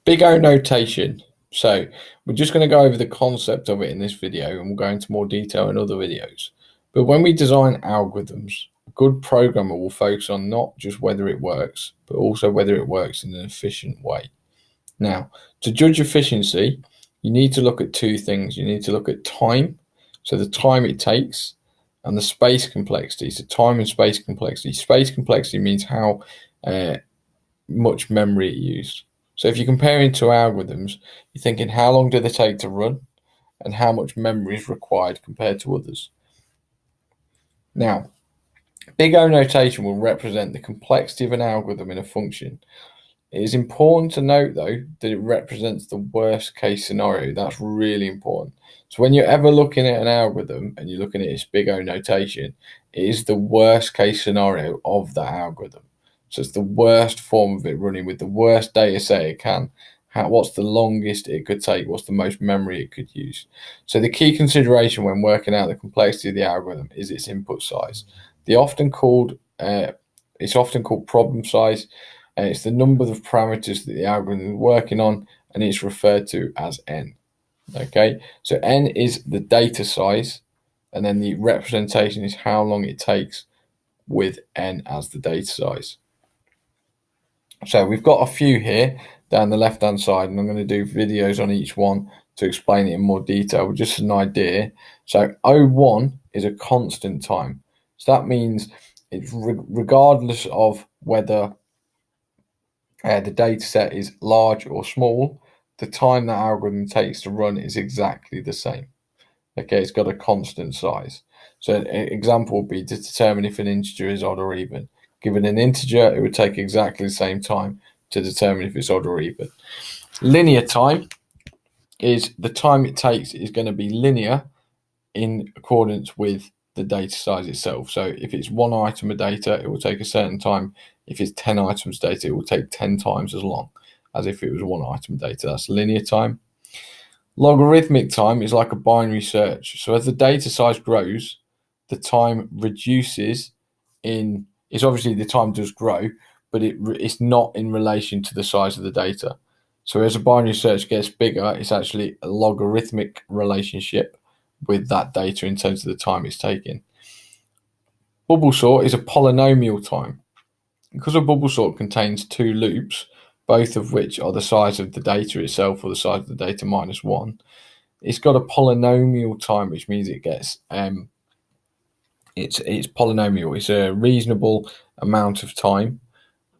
Big O notation. So we're just going to go over the concept of it in this video, and we'll go into more detail in other videos. But when we design algorithms, a good programmer will focus on not just whether it works, but also whether it works in an efficient way. Now, to judge efficiency, you need to look at two things. You need to look at time, so the time it takes, and the space complexity. So time and space complexity. Space complexity means how much memory it used. So if you're comparing two algorithms, you're thinking how long do they take to run and how much memory is required compared to others. Now, big O notation will represent the complexity of an algorithm in a function. It is important to note, though, that it represents the worst case scenario. That's really important. So when you're ever looking at an algorithm and you're looking at its big O notation, it is the worst case scenario of that algorithm. So it's the worst form of it running with the worst data set it can. What's the longest it could take? What's the most memory it could use? So the key consideration when working out the complexity of the algorithm is its input size. It's often called problem size. And it's the number of parameters that the algorithm is working on, and it's referred to as n. Okay, so n is the data size, and then the representation is how long it takes with n as the data size. So we've got a few here down the left-hand side, and I'm going to do videos on each one to explain it in more detail, but just an idea. So O1 is a constant time. So that means it's regardless of whether the data set is large or small, the time that algorithm takes to run is exactly the same. Okay, it's got a constant size. So an example would be to determine if an integer is odd or even. Given an integer, it would take exactly the same time to determine if it's odd or even. Linear time is the time it takes is going to be linear in accordance with the data size itself. So if it's one item of data, it will take a certain time. If it's 10 items of data, it will take 10 times as long as if it was one item of data. That's linear time. Logarithmic time is like a binary search. So as the data size grows, the time reduces it's obviously the time does grow, but it's not in relation to the size of the data. So as a binary search gets bigger, it's actually a logarithmic relationship with that data in terms of the time it's taking. Bubble sort is a polynomial time. Because a bubble sort contains two loops, both of which are the size of the data itself or the size of the data minus one, it's got a polynomial time, which means it gets it's polynomial. It's a reasonable amount of time,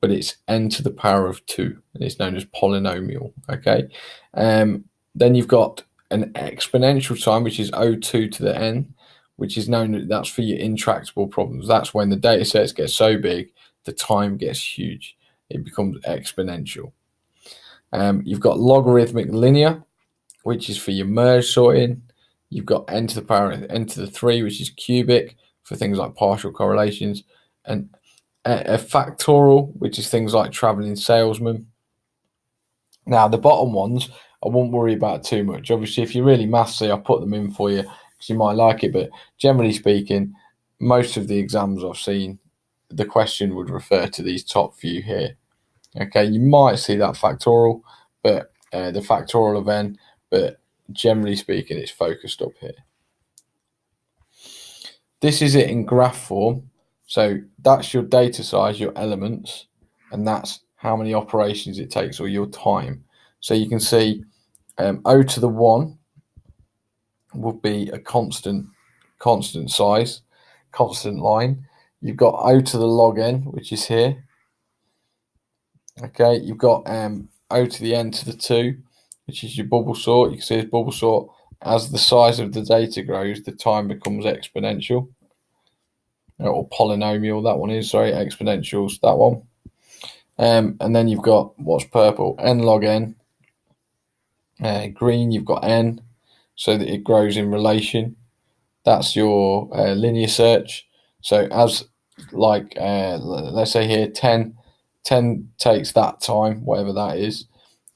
but it's n to the power of 2, and it's known as polynomial. Okay, then you've got an exponential time, which is O2 to the n, which is known that's for your intractable problems. That's when the data sets get so big, the time gets huge. It becomes exponential. You've got logarithmic linear, which is for your merge sorting. You've got n to the power n to the 3, which is cubic for things like partial correlations, and a factorial, which is things like traveling salesman. Now, the bottom ones, I won't worry about too much. Obviously, if you're really mathsy, I'll put them in for you because you might like it. But generally speaking, most of the exams I've seen, the question would refer to these top few here. Okay, you might see that factorial, but the factorial of n, but generally speaking, it's focused up here. This is it in graph form. So that's your data size, your elements, and that's how many operations it takes or your time. So you can see O to the 1 would be a constant size, constant line. You've got O to the log n, which is here. Okay, you've got O to the n to the 2, which is your bubble sort. You can see it's bubble sort. As the size of the data grows, the time becomes exponential. Or polynomial, that one is, sorry, exponentials, that one. And then you've got what's purple, n log n. Green, you've got n, so that it grows in relation. That's your linear search. So as like, let's say here, 10 takes that time, whatever that is.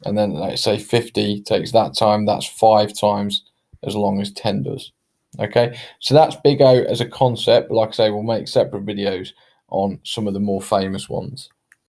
And then let's say 50 takes that time. That's 5 times as long as 10 does. Okay, so that's big O as a concept. But like I say, we'll make separate videos on some of the more famous ones.